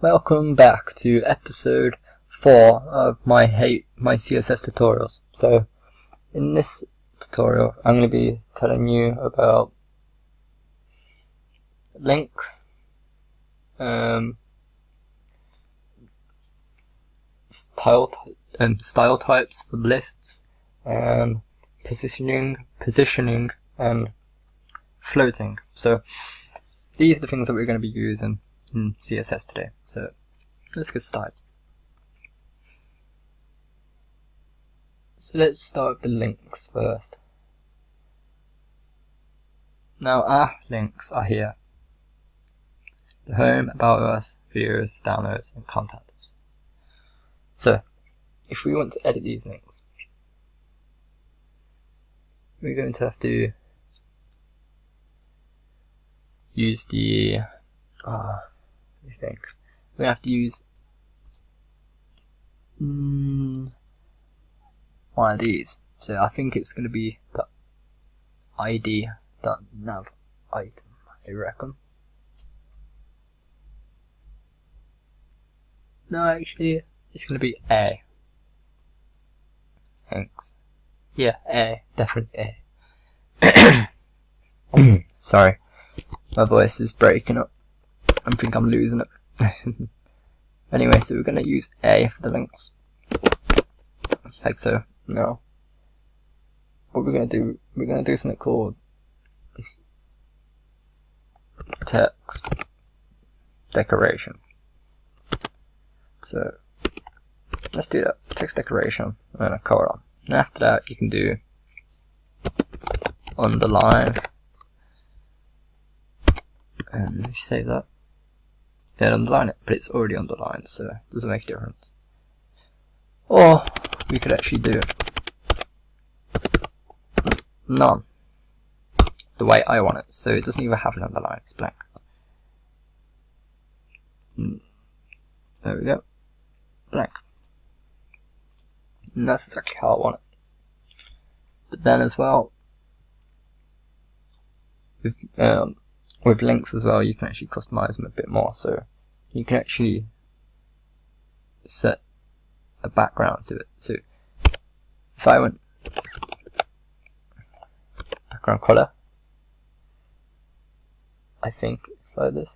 Welcome back to episode 4 of my CSS tutorials. So in this tutorial I'm going to be telling you about links, style types for lists, and positioning and floating. So these are the things that we're going to be using in CSS today. So let's get started. So let's start with the links first. Now our links are here: the home, about us, viewers, downloads, and contact us. So if we want to edit these links, we're going to have to use the we have to use one of these. So I think it's going to be the id.nav item, I reckon. No, actually it's going to be a. Thanks. Yeah, a, definitely a. Sorry, my voice is breaking up. I think I'm losing it. Anyway, so we're going to use a for the links, like so. Now, what we're going to do something called text decoration. So let's do that. Text decoration and a colon. And after that, you can do underline, and if you save that, yeah, underline it, but it's already underlined, so it doesn't make a difference. Or we could actually do none, the way I want it, so it doesn't even have an underline, it's blank. There we go, blank. And that's exactly how I want it. But then as well, with links as well, you can actually customize them a bit more. So you can actually set a background to it. So if I went background color, I think it's like this.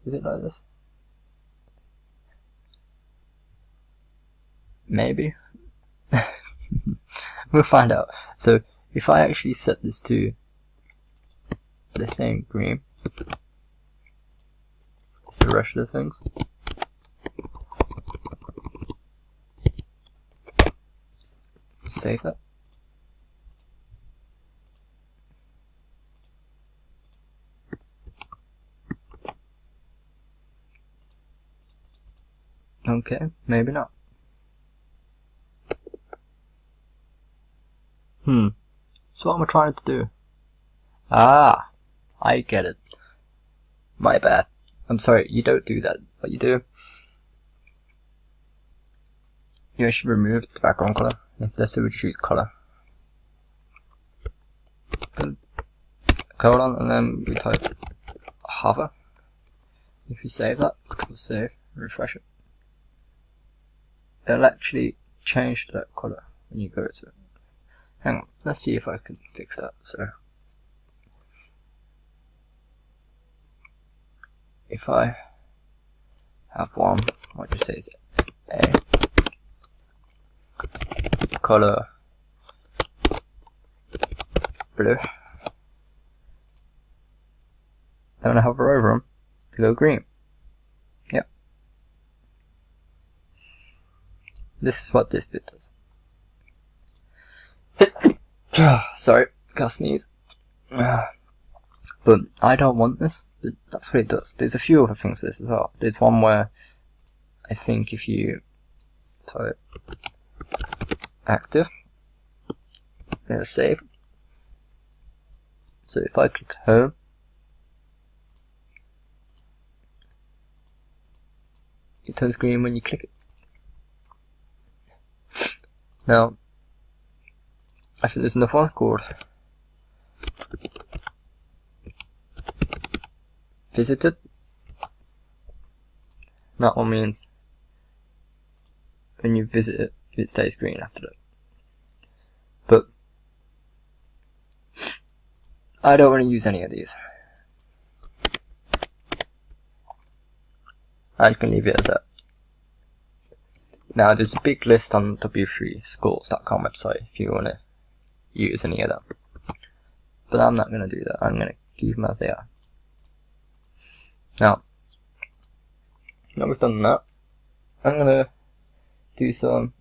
Is it like this? Maybe. We'll find out. So if I actually set this to the same green as the rest of the things, save that. Okay, maybe not. So what am I trying to do? Ah, I get it. My bad. I'm sorry, you don't do that. What you do, you actually remove the background color. Let's say we choose color. Colon, and then we type hover. If you save that, Control save, refresh it. It'll actually change that color when you go to it. Hang on, let's see if I can fix that. So if I have one, what do you say is a color blue, then when I hover over them, they go green. Yep. This is what this bit does. Sorry, gotta sneeze. But I don't want this, but that's what it does. There's a few other things to this as well. There's one where I think if you type active, then save. So if I click home, it turns green when you click it. Now, I think there's another one called visited. That one means when you visit it, it stays green after that. But I don't want to use any of these. I can leave it as that. Now there's a big list on w3schools.com website if you want to use any of them. But I'm not going to do that. I'm going to keep them as they are. Now we've done that, I'm going to do some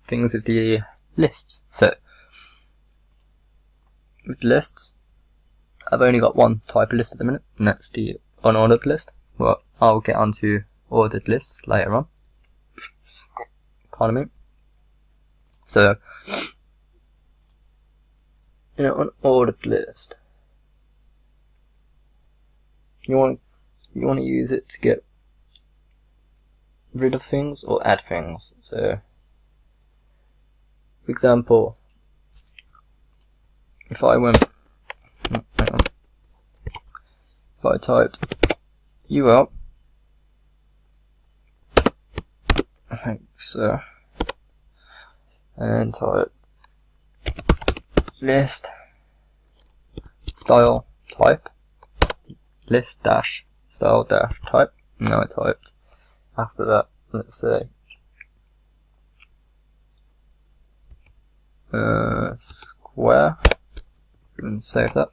things with the lists. So with lists, I've only got one type of list at the minute, and that's the unordered list. Well, I'll get onto ordered lists later on. Pardon me. So in an unordered list, you want to use it to get rid of things or add things. So for example, if I typed UL like so, and type list style type, list dash style dash type. Now I typed after that, let's say square, and save that.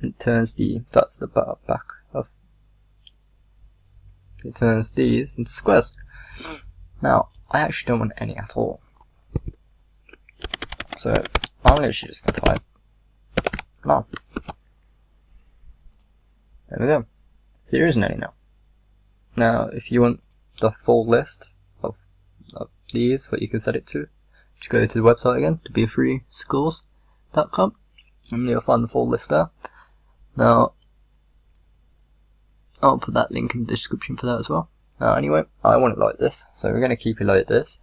It turns that's the back of, it turns these into squares. Now I actually don't want any at all, so I'm literally just going to type none. There we go. There isn't any now. Now if you want the full list of these, what you can set it to, just go to the website again, w3schools.com, and you'll find the full list there. Now I'll put that link in the description for that as well. Now anyway, I want it like this, so we're going to keep it like this.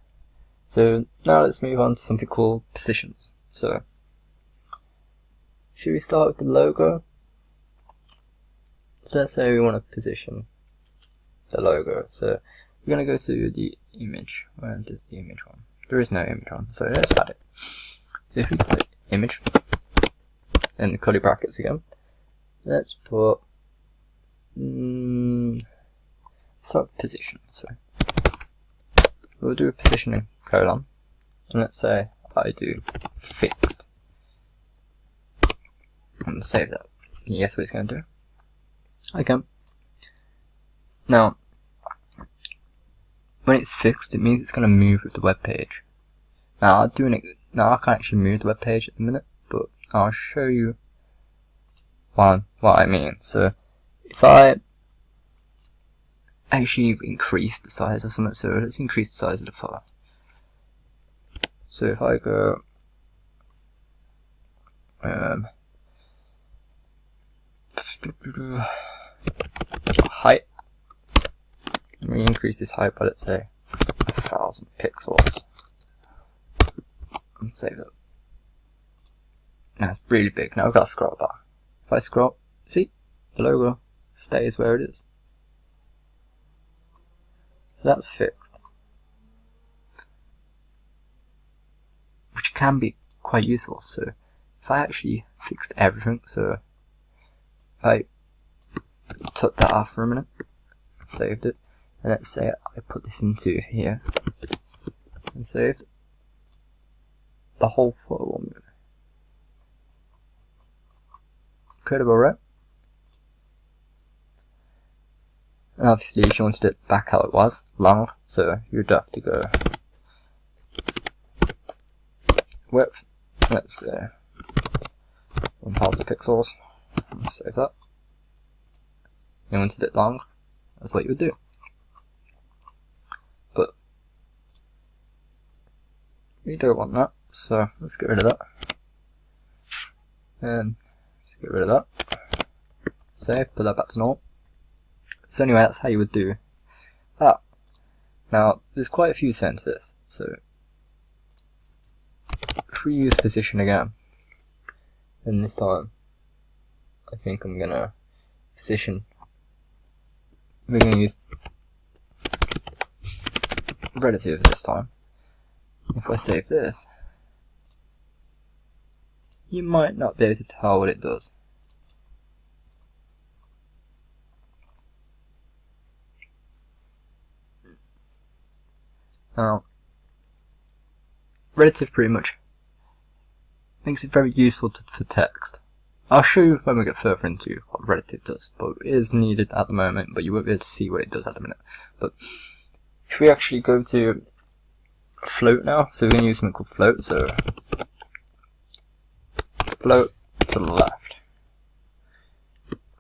So now let's move on to something called positions. So should we start with the logo? So let's say we want to position the logo. So we're going to go to the image. Where is the image one? There is no image one, so let's add it. So if we type image and the curly brackets again, let's put position. So we'll do a positioning colon, and let's say I do fixed, and save that. Yes, what it's going to do. Okay. Now, when it's fixed, it means it's going to move with the web page. Now, I can't actually move the web page at the minute, but I'll show you what I mean. So, if I actually increase the size of something, so let's increase the size of the file. So if I go height, let me increase this height by, let's say, 1000 pixels, and save it. Now it's really big. Now I've got to scroll back. If I scroll, see, the logo stays where it is. So that's fixed, which can be quite useful. So if I actually fixed everything, so if I took that off for a minute, saved it, and let's say I put this into here and saved, the whole photo will move. Incredible, right? And obviously if you wanted it back how it was, long, so you'd have to go width, let's say 1000 pixels, save that. You wanted it long, that's what you would do. But we don't want that, so let's get rid of that. And let's get rid of that. Save, put that back to normal. So anyway, that's how you would do that. Now, there's quite a few settings to this. So if we use position again, and this time I think I'm gonna position. We're gonna use relative this time. If I save this, you might not be able to tell what it does. Now, relative pretty much makes it very useful for text. I'll show you when we get further into what relative does, but it is needed at the moment, but you won't be able to see what it does at the minute. But if we actually go to float now, so we're going to use something called float, so float to the left.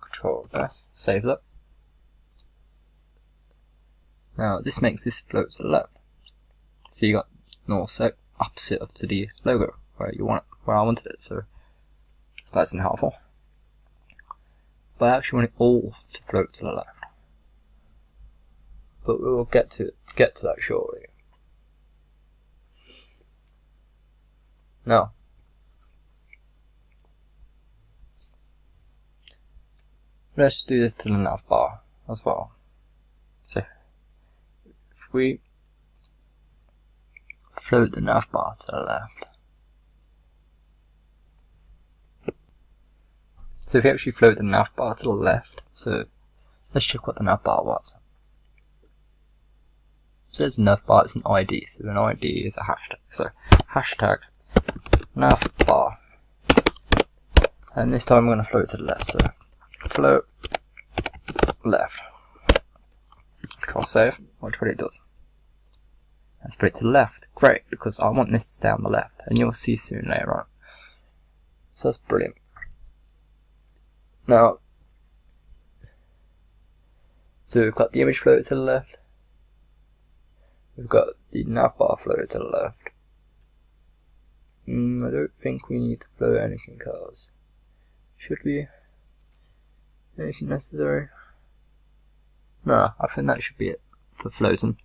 Control S, save that. Now this makes this float to the left. So you got north, south, opposite up to the logo where you want it, where I wanted it. So that's unhelpful. But I actually want it all to float to the left. But we will get to that shortly. Now, let's do this to the nav bar as well. So if we float the nav bar to the left. So if you actually float the nav bar to the left, so let's check what the nav bar was. So there's a nav bar, it's an ID, so an ID is a hashtag. So hashtag nav bar. And this time I'm going to float to the left, so float left. Control save, watch what it does. Let's put it to the left. Great, because I want this to stay on the left, and you'll see soon later on. So that's brilliant. Now, so we've got the image floated to the left. We've got the navbar floated to the left. I don't think we need to float anything else. Should we? Anything necessary? No, I think that should be it for floating.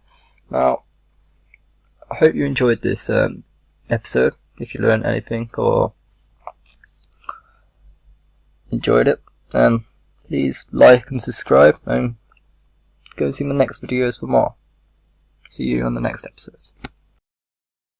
Now, I hope you enjoyed this episode. If you learned anything or enjoyed it, then please like and subscribe, and go see my next videos for more. See you on the next episode.